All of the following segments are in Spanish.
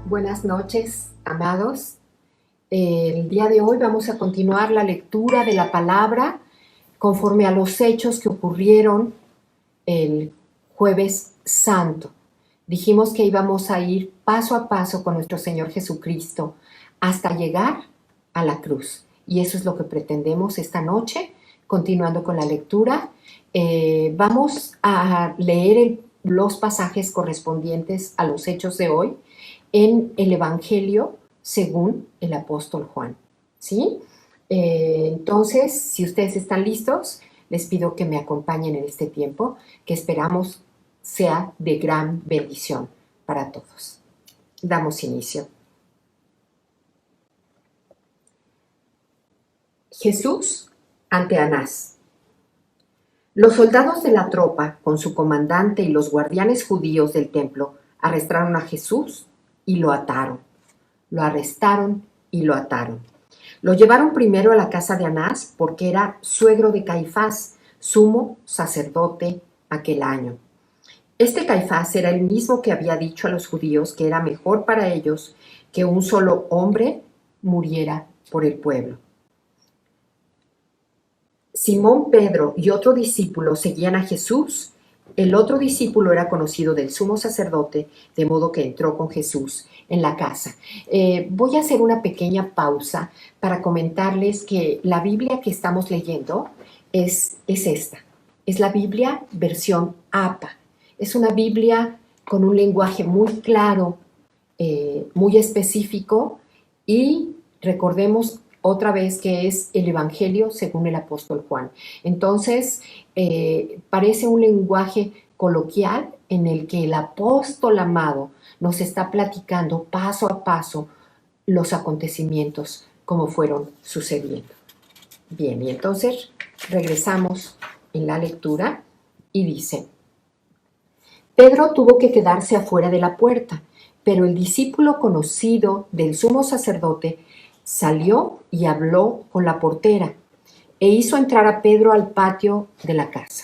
Buenas noches, amados. El día de hoy vamos a continuar la lectura de la palabra conforme a los hechos que ocurrieron el Jueves Santo. Dijimos que íbamos a ir paso a paso con nuestro Señor Jesucristo hasta llegar a la cruz. Y eso es lo que pretendemos esta noche, continuando con la lectura. Vamos a leer los pasajes correspondientes a los hechos de hoy en el Evangelio según el apóstol Juan, ¿sí? Entonces, si ustedes están listos, les pido que me acompañen en este tiempo, que esperamos sea de gran bendición para todos. Damos inicio. Jesús ante Anás. Los soldados de la tropa, con su comandante y los guardianes judíos del templo, arrestaron a Jesús y lo ataron. Lo arrestaron y lo ataron. Lo llevaron primero a la casa de Anás porque era suegro de Caifás, sumo sacerdote aquel año. Este Caifás era el mismo que había dicho a los judíos que era mejor para ellos que un solo hombre muriera por el pueblo. Simón Pedro y otro discípulo seguían a Jesús. El otro discípulo era conocido del sumo sacerdote, de modo que entró con Jesús en la casa. Voy a hacer una pequeña pausa para comentarles que la Biblia que estamos leyendo es esta. Es la Biblia versión APA. Es una Biblia con un lenguaje muy claro, muy específico, y recordemos otra vez que es el Evangelio según el apóstol Juan. Entonces, parece un lenguaje coloquial en el que el apóstol amado nos está platicando paso a paso los acontecimientos como fueron sucediendo. Bien, y entonces regresamos en la lectura y dice: Pedro tuvo que quedarse afuera de la puerta, pero el discípulo conocido del sumo sacerdote salió y habló con la portera e hizo entrar a Pedro al patio de la casa.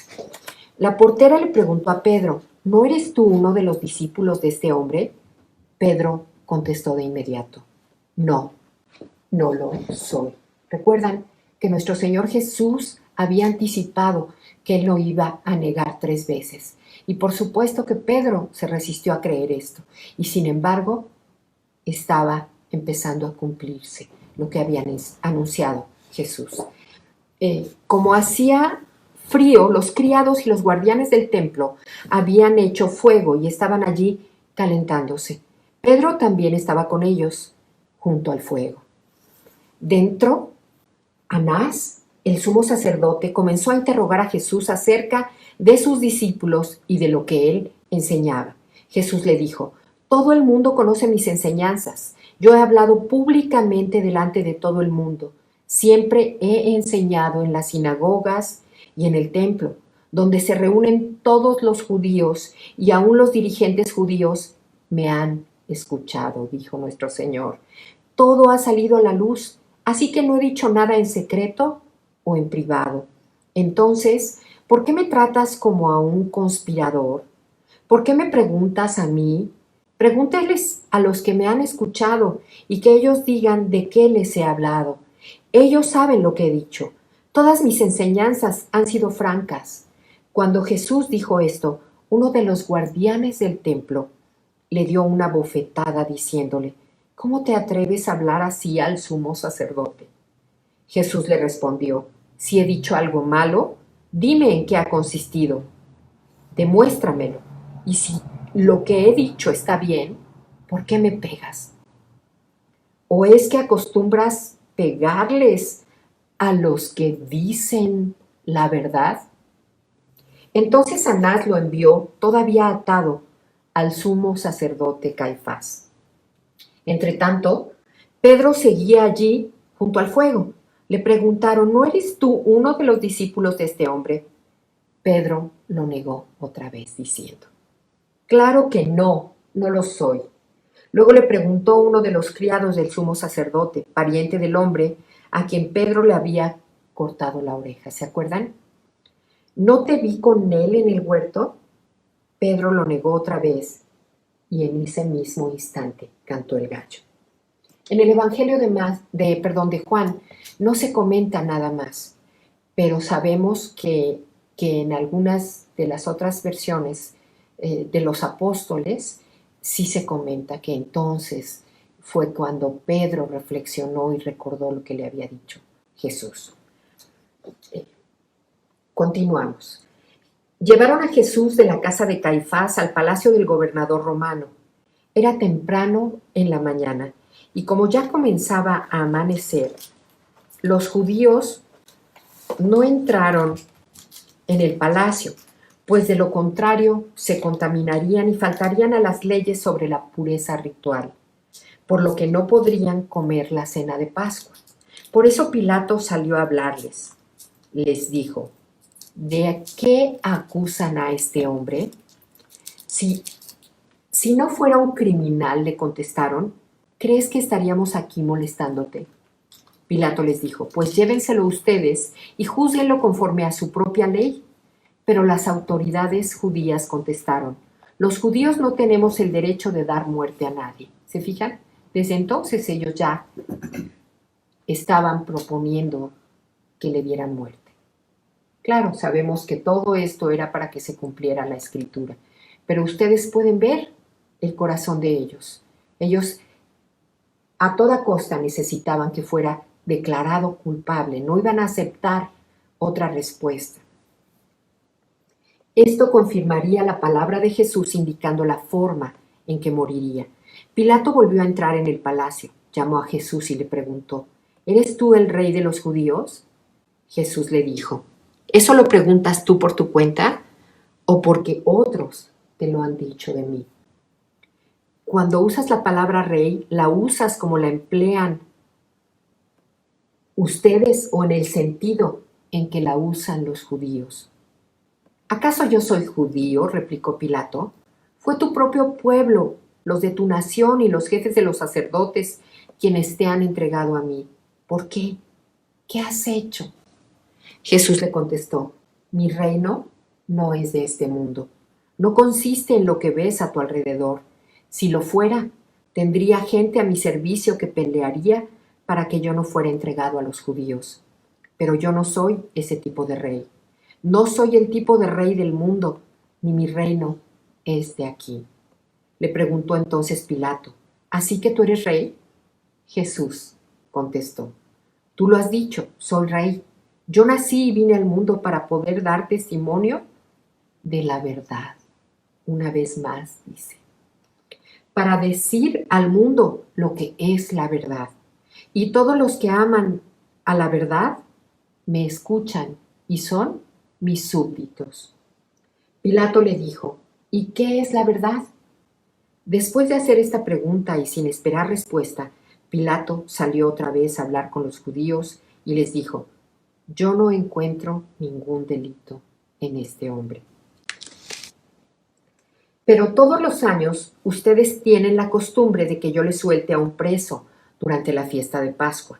La portera le preguntó a Pedro: ¿no eres tú uno de los discípulos de este hombre? Pedro contestó de inmediato: no, no lo soy. Recuerdan que nuestro Señor Jesús había anticipado que Él lo iba a negar 3 veces. Y por supuesto que Pedro se resistió a creer esto. Y sin embargo, estaba empezando a cumplirse lo que había anunciado Jesús. Como hacía frío, los criados y los guardianes del templo habían hecho fuego y estaban allí calentándose. Pedro también estaba con ellos, junto al fuego. Dentro, Anás, el sumo sacerdote, comenzó a interrogar a Jesús acerca de sus discípulos y de lo que él enseñaba. Jesús le dijo: todo el mundo conoce mis enseñanzas. Yo he hablado públicamente delante de todo el mundo. Siempre he enseñado en las sinagogas y en el templo, donde se reúnen todos los judíos, y aún los dirigentes judíos me han escuchado, dijo nuestro Señor. Todo ha salido a la luz, así que no he dicho nada en secreto o en privado. Entonces, ¿por qué me tratas como a un conspirador? ¿Por qué me preguntas a mí? Pregúnteles a los que me han escuchado y que ellos digan de qué les he hablado. Ellos saben lo que he dicho. Todas mis enseñanzas han sido francas. Cuando Jesús dijo esto, uno de los guardianes del templo le dio una bofetada diciéndole: ¿cómo te atreves a hablar así al sumo sacerdote? Jesús le respondió: si he dicho algo malo, dime en qué ha consistido. Demuéstramelo. Y si lo que he dicho está bien, ¿por qué me pegas? ¿O es que acostumbras pegarles a los que dicen la verdad? Entonces Anás lo envió, todavía atado, al sumo sacerdote Caifás. Entretanto, Pedro seguía allí junto al fuego. Le preguntaron: ¿no eres tú uno de los discípulos de este hombre? Pedro lo negó otra vez, diciendo: claro que no, no lo soy. Luego le preguntó uno de los criados del sumo sacerdote, pariente del hombre a quien Pedro le había cortado la oreja. ¿Se acuerdan? ¿No te vi con él en el huerto? Pedro lo negó otra vez y en ese mismo instante cantó el gallo. En el Evangelio de Juan no se comenta nada más, pero sabemos que en algunas de las otras versiones de los apóstoles sí se comenta que entonces fue cuando Pedro reflexionó y recordó lo que le había dicho Jesús. Continuamos. Llevaron a Jesús de la casa de Caifás al palacio del gobernador romano. Era temprano en la mañana y como ya comenzaba a amanecer, los judíos no entraron en el palacio, pues de lo contrario se contaminarían y faltarían a las leyes sobre la pureza ritual, por lo que no podrían comer la cena de Pascua. Por eso Pilato salió a hablarles. Les dijo: ¿de qué acusan a este hombre? Si no fuera un criminal, le contestaron, ¿crees que estaríamos aquí molestándote? Pilato les dijo: pues llévenselo ustedes y júzguenlo conforme a su propia ley. Pero las autoridades judías contestaron: los judíos no tenemos el derecho de dar muerte a nadie. ¿Se fijan? Desde entonces ellos ya estaban proponiendo que le dieran muerte. Claro, sabemos que todo esto era para que se cumpliera la escritura, pero ustedes pueden ver el corazón de ellos. Ellos a toda costa necesitaban que fuera declarado culpable, no iban a aceptar otra respuesta. Esto confirmaría la palabra de Jesús indicando la forma en que moriría. Pilato volvió a entrar en el palacio, llamó a Jesús y le preguntó: ¿eres tú el rey de los judíos? Jesús le dijo: ¿eso lo preguntas tú por tu cuenta o porque otros te lo han dicho de mí? Cuando usas la palabra rey, ¿la usas como la emplean ustedes o en el sentido en que la usan los judíos? ¿Acaso yo soy judío?, replicó Pilato. Fue tu propio pueblo, los de tu nación y los jefes de los sacerdotes quienes te han entregado a mí. ¿Por qué? ¿Qué has hecho? Jesús le contestó: mi reino no es de este mundo. No consiste en lo que ves a tu alrededor. Si lo fuera, tendría gente a mi servicio que pelearía para que yo no fuera entregado a los judíos. Pero yo no soy ese tipo de rey. No soy el tipo de rey del mundo, ni mi reino es de aquí. Le preguntó entonces Pilato: ¿así que tú eres rey? Jesús contestó: tú lo has dicho, soy rey. Yo nací y vine al mundo para poder dar testimonio de la verdad. Una vez más dice: para decir al mundo lo que es la verdad. Y todos los que aman a la verdad me escuchan y son mis súbditos. Pilato le dijo: ¿y qué es la verdad? Después de hacer esta pregunta y sin esperar respuesta, Pilato salió otra vez a hablar con los judíos y les dijo: yo no encuentro ningún delito en este hombre. Pero todos los años ustedes tienen la costumbre de que yo les suelte a un preso durante la fiesta de Pascua.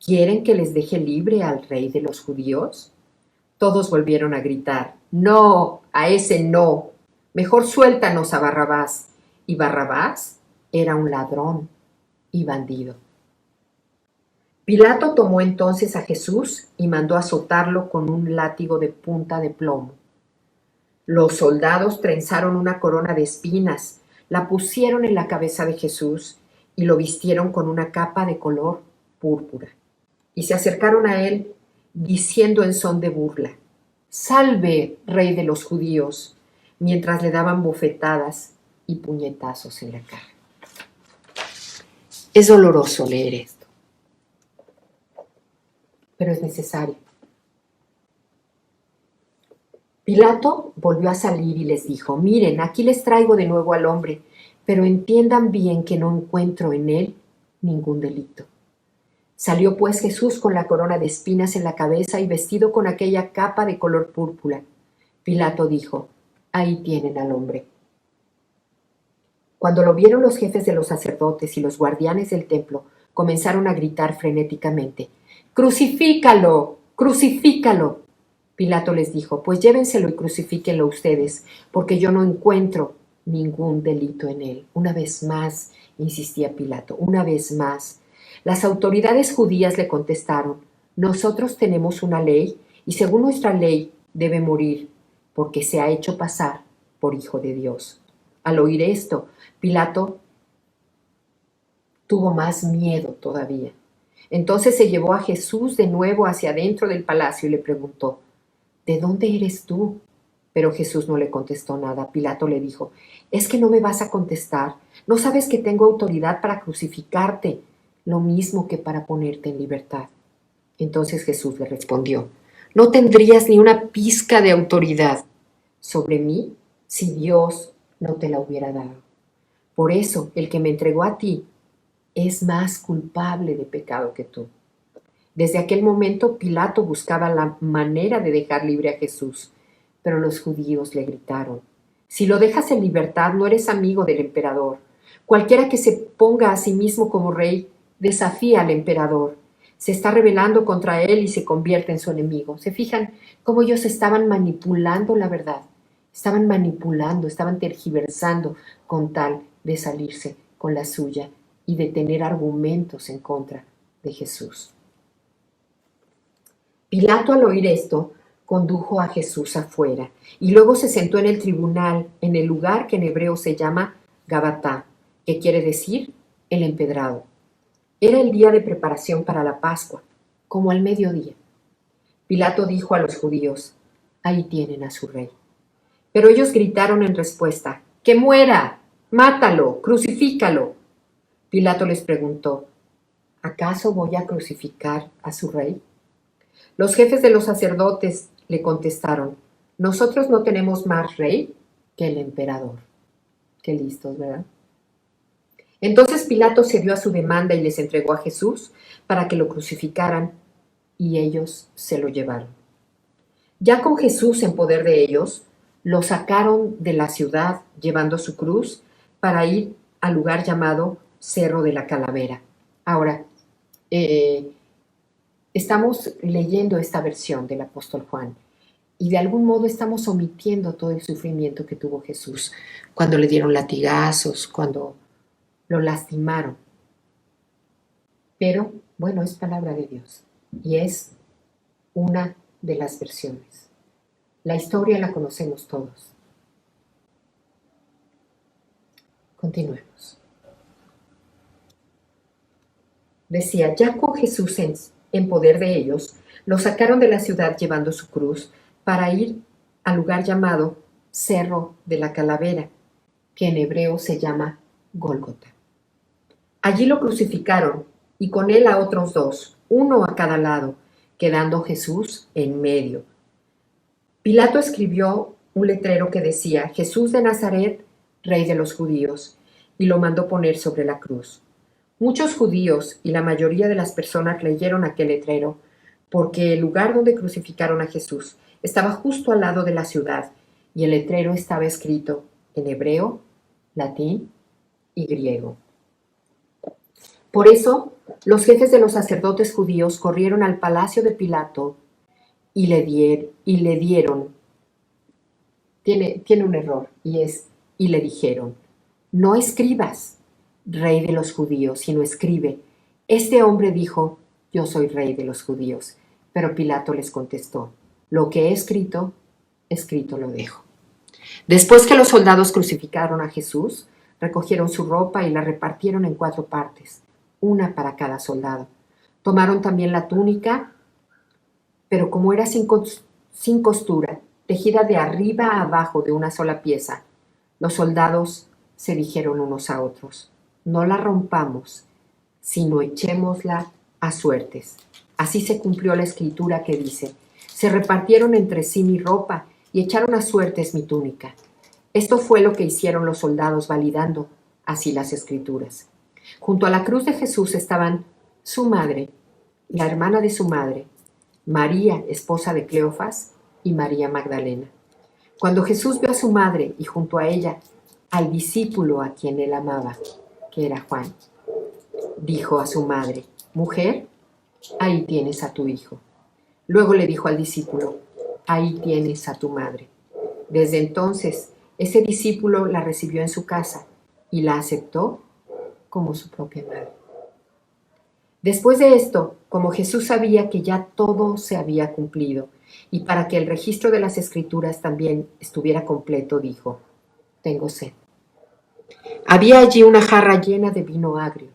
¿Quieren que les deje libre al rey de los judíos? Todos volvieron a gritar: no, a ese no. Mejor suéltanos a Barrabás. Y Barrabás era un ladrón y bandido. Pilato tomó entonces a Jesús y mandó azotarlo con un látigo de punta de plomo. Los soldados trenzaron una corona de espinas, la pusieron en la cabeza de Jesús y lo vistieron con una capa de color púrpura. Y se acercaron a él diciendo en son de burla: «Salve, rey de los judíos», mientras le daban bofetadas y puñetazos en la cara. Es doloroso leer esto, pero es necesario. Pilato volvió a salir y les dijo: «Miren, aquí les traigo de nuevo al hombre, pero entiendan bien que no encuentro en él ningún delito». Salió pues Jesús con la corona de espinas en la cabeza y vestido con aquella capa de color púrpura. Pilato dijo: «Ahí tienen al hombre». Cuando lo vieron los jefes de los sacerdotes y los guardianes del templo, comenzaron a gritar frenéticamente: «¡Crucifícalo! ¡Crucifícalo!». Pilato les dijo: «Pues llévenselo y crucifíquenlo ustedes, porque yo no encuentro ningún delito en él. Una vez más, insistía Pilato, una vez más. Las autoridades judías le contestaron, nosotros tenemos una ley y según nuestra ley debe morir porque se ha hecho pasar por hijo de Dios. Al oír esto, Pilato tuvo más miedo todavía. Entonces se llevó a Jesús de nuevo hacia adentro del palacio y le preguntó, ¿de dónde eres tú? Pero Jesús no le contestó nada. Pilato le dijo, ¿es que no me vas a contestar? ¿No sabes que tengo autoridad para crucificarte, lo mismo que para ponerte en libertad? Entonces Jesús le respondió, no tendrías ni una pizca de autoridad sobre mí si Dios no te la hubiera dado. Por eso el que me entregó a ti es más culpable de pecado que tú. Desde aquel momento Pilato buscaba la manera de dejar libre a Jesús, pero los judíos le gritaron, si lo dejas en libertad no eres amigo del emperador. Cualquiera que se ponga a sí mismo como rey desafía al emperador. Se está rebelando contra él y se convierte en su enemigo. ¿Se fijan cómo ellos estaban manipulando la verdad? Estaban manipulando, estaban tergiversando con tal de salirse con la suya y de tener argumentos en contra de Jesús. Pilato, al oír esto, condujo a Jesús afuera y luego se sentó en el tribunal, en el lugar que en hebreo se llama Gabatá, que quiere decir el empedrado. Era el día de preparación para la Pascua, como al mediodía. Pilato dijo a los judíos, ahí tienen a su rey. Pero ellos gritaron en respuesta, ¡que muera! ¡Mátalo! ¡Crucifícalo! Pilato les preguntó, ¿acaso voy a crucificar a su rey? Los jefes de los sacerdotes le contestaron, nosotros no tenemos más rey que el emperador. Qué listos, ¿verdad? Entonces Pilato cedió a su demanda y les entregó a Jesús para que lo crucificaran y ellos se lo llevaron. Ya con Jesús en poder de ellos, lo sacaron de la ciudad llevando su cruz para ir al lugar llamado Cerro de la Calavera. Ahora, estamos leyendo esta versión del apóstol Juan y de algún modo estamos omitiendo todo el sufrimiento que tuvo Jesús cuando le dieron latigazos, cuando lo lastimaron. Pero, bueno, es palabra de Dios y es una de las versiones. La historia la conocemos todos. Continuemos. Decía, ya con Jesús en poder de ellos, lo sacaron de la ciudad llevando su cruz para ir al lugar llamado Cerro de la Calavera, que en hebreo se llama Gólgota. Allí lo crucificaron y con él a otros dos, uno a cada lado, quedando Jesús en medio. Pilato escribió un letrero que decía, Jesús de Nazaret, Rey de los Judíos, y lo mandó poner sobre la cruz. Muchos judíos y la mayoría de las personas leyeron aquel letrero porque el lugar donde crucificaron a Jesús estaba justo al lado de la ciudad y el letrero estaba escrito en hebreo, latín y griego. Por eso, los jefes de los sacerdotes judíos corrieron al palacio de Pilato y le dieron, tiene un error, y le dijeron, no escribas, rey de los judíos, sino escribe, este hombre dijo, yo soy rey de los judíos. Pero Pilato les contestó, lo que he escrito, escrito lo dejo. Después que los soldados crucificaron a Jesús, recogieron su ropa y la repartieron en 4 partes, una para cada soldado. Tomaron también la túnica, pero como era sin costura, tejida de arriba a abajo de una sola pieza, los soldados se dijeron unos a otros, no la rompamos, sino echémosla a suertes. Así se cumplió la escritura que dice, se repartieron entre sí mi ropa y echaron a suertes mi túnica. Esto fue lo que hicieron los soldados validando así las escrituras. Junto a la cruz de Jesús estaban su madre, la hermana de su madre, María, esposa de Cleofas, y María Magdalena. Cuando Jesús vio a su madre y junto a ella al discípulo a quien él amaba, que era Juan, dijo a su madre, mujer, ahí tienes a tu hijo. Luego le dijo al discípulo, ahí tienes a tu madre. Desde entonces Ese discípulo la recibió en su casa y la aceptó como su propia madre. Después de esto, como Jesús sabía que ya todo se había cumplido y para que el registro de las Escrituras también estuviera completo, dijo: tengo sed. Había allí una jarra llena de vino agrio.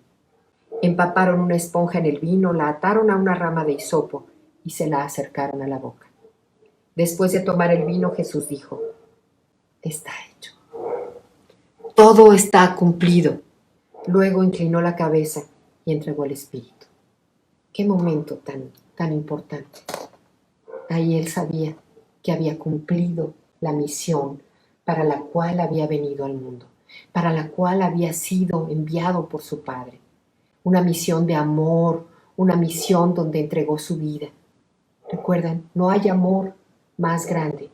Empaparon una esponja en el vino, la ataron a una rama de hisopo y se la acercaron a la boca. Después de tomar el vino, Jesús dijo: está hecho. Todo está cumplido. Luego inclinó la cabeza y entregó el espíritu. Qué momento tan importante. Ahí él sabía que había cumplido la misión para la cual había venido al mundo, para la cual había sido enviado por su Padre. Una misión de amor, una misión donde entregó su vida. Recuerdan, no hay amor más grande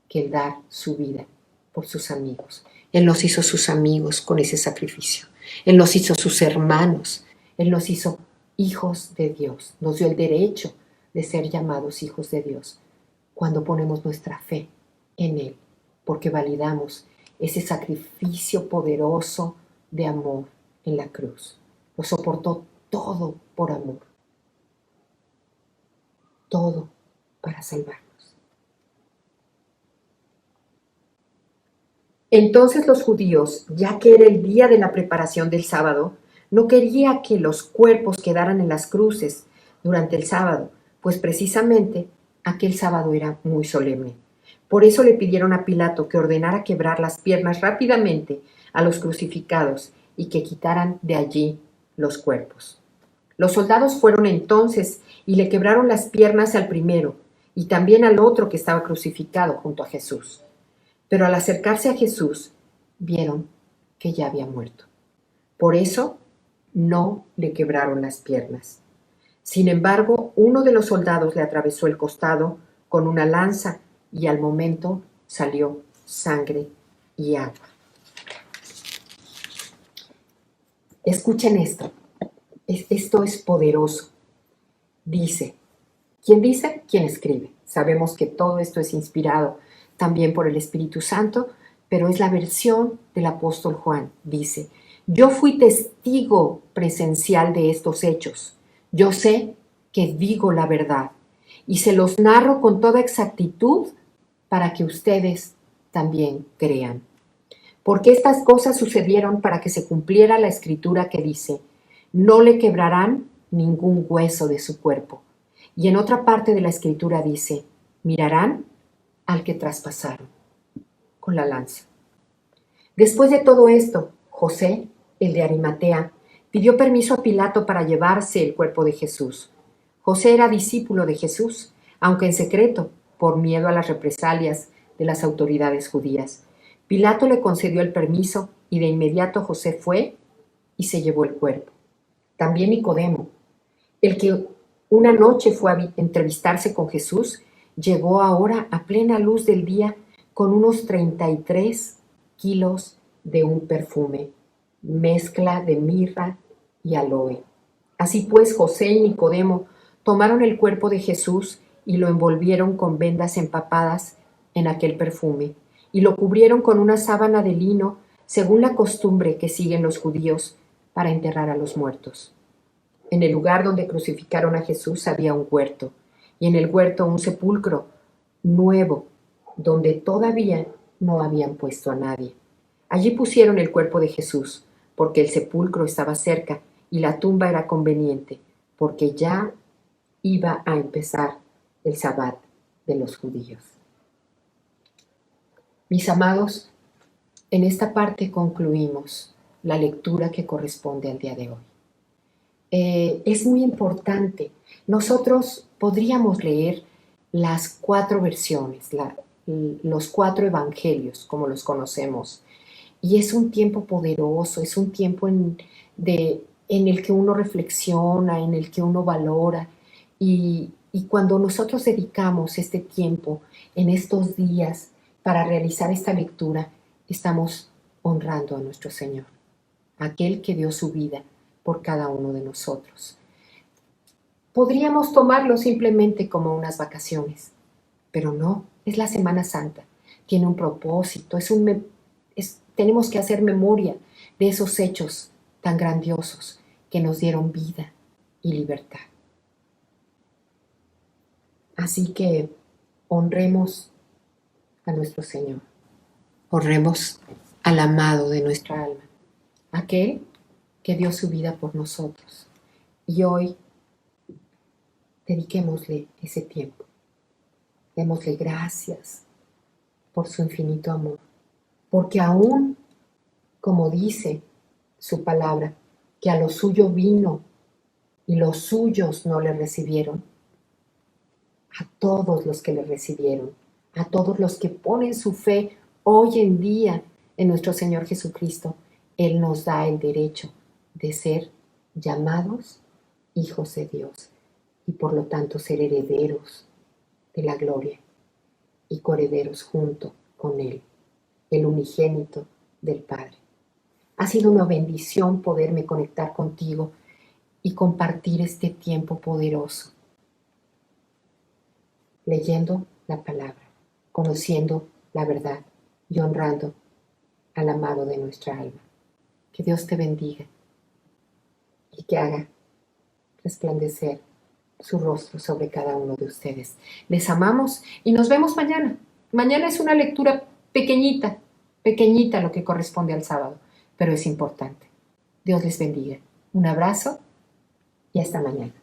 que el dar su vida por sus amigos. Él nos hizo sus amigos con ese sacrificio. Él nos hizo sus hermanos. Él nos hizo hijos de Dios. Nos dio el derecho de ser llamados hijos de Dios cuando ponemos nuestra fe en Él, porque validamos ese sacrificio poderoso de amor en la cruz. Lo soportó todo por amor. Todo para salvarnos. Entonces los judíos, ya que era el día de la preparación del sábado, no quería que los cuerpos quedaran en las cruces durante el sábado, pues precisamente aquel sábado era muy solemne. Por eso le pidieron a Pilato que ordenara quebrar las piernas rápidamente a los crucificados y que quitaran de allí los cuerpos. Los soldados fueron entonces y le quebraron las piernas al primero y también al otro que estaba crucificado junto a Jesús. Pero al acercarse a Jesús, vieron que ya había muerto. Por eso no le quebraron las piernas. Sin embargo, uno de los soldados le atravesó el costado con una lanza y al momento salió sangre y agua. Escuchen esto. Esto es poderoso. Dice, ¿quién dice? ¿Quién escribe? Sabemos que todo esto es inspirado también por el Espíritu Santo, pero es la versión del apóstol Juan. Dice, yo fui testigo presencial de estos hechos. Yo sé que digo la verdad y se los narro con toda exactitud para que ustedes también crean. Porque estas cosas sucedieron para que se cumpliera la escritura que dice, no le quebrarán ningún hueso de su cuerpo. Y en otra parte de la escritura dice, mirarán al que traspasaron con la lanza. Después de todo esto, José, el de Arimatea, pidió permiso a Pilato para llevarse el cuerpo de Jesús. José era discípulo de Jesús, aunque en secreto, por miedo a las represalias de las autoridades judías. Pilato le concedió el permiso y de inmediato José fue y se llevó el cuerpo. También Nicodemo, el que una noche fue a entrevistarse con Jesús, llegó ahora a plena luz del día con unos 33 kilos de un perfume, mezcla de mirra y aloe. Así pues, José y Nicodemo tomaron el cuerpo de Jesús y lo envolvieron con vendas empapadas en aquel perfume y lo cubrieron con una sábana de lino según la costumbre que siguen los judíos para enterrar a los muertos. En el lugar donde crucificaron a Jesús había un huerto, y en el huerto un sepulcro nuevo, donde todavía no habían puesto a nadie. Allí pusieron el cuerpo de Jesús, porque el sepulcro estaba cerca y la tumba era conveniente, porque ya iba a empezar el sabbat de los judíos. Mis amados, en esta parte concluimos la lectura que corresponde al día de hoy. Es muy importante. Nosotros podríamos leer las 4 versiones, los 4 evangelios, como los conocemos. Y es un tiempo poderoso, es un tiempo en el que uno reflexiona, en el que uno valora. Y cuando nosotros dedicamos este tiempo en estos días para realizar esta lectura, estamos honrando a nuestro Señor, aquel que dio su vida por cada uno de nosotros. Podríamos tomarlo simplemente como unas vacaciones, pero no, es la Semana Santa. tiene un propósito, tenemos que hacer memoria de esos hechos tan grandiosos que nos dieron vida y libertad. Así que honremos a nuestro Señor, honremos al amado de nuestra alma, aquel que dio su vida por nosotros. Y hoy dediquémosle ese tiempo, démosle gracias por su infinito amor, porque aún, como dice su palabra, que a lo suyo vino y los suyos no le recibieron, a todos los que le recibieron, a todos los que ponen su fe hoy en día en nuestro Señor Jesucristo, Él nos da el derecho de ser llamados hijos de Dios y por lo tanto ser herederos de la gloria y coherederos junto con Él, el unigénito del Padre. Ha sido una bendición poderme conectar contigo y compartir este tiempo poderoso, leyendo la palabra, conociendo la verdad y honrando al amado de nuestra alma. Que Dios te bendiga y que haga resplandecer su rostro sobre cada uno de ustedes. Les amamos y nos vemos mañana. Mañana es una lectura pequeñita, pequeñita lo que corresponde al sábado, pero es importante. Dios les bendiga. Un abrazo y hasta mañana.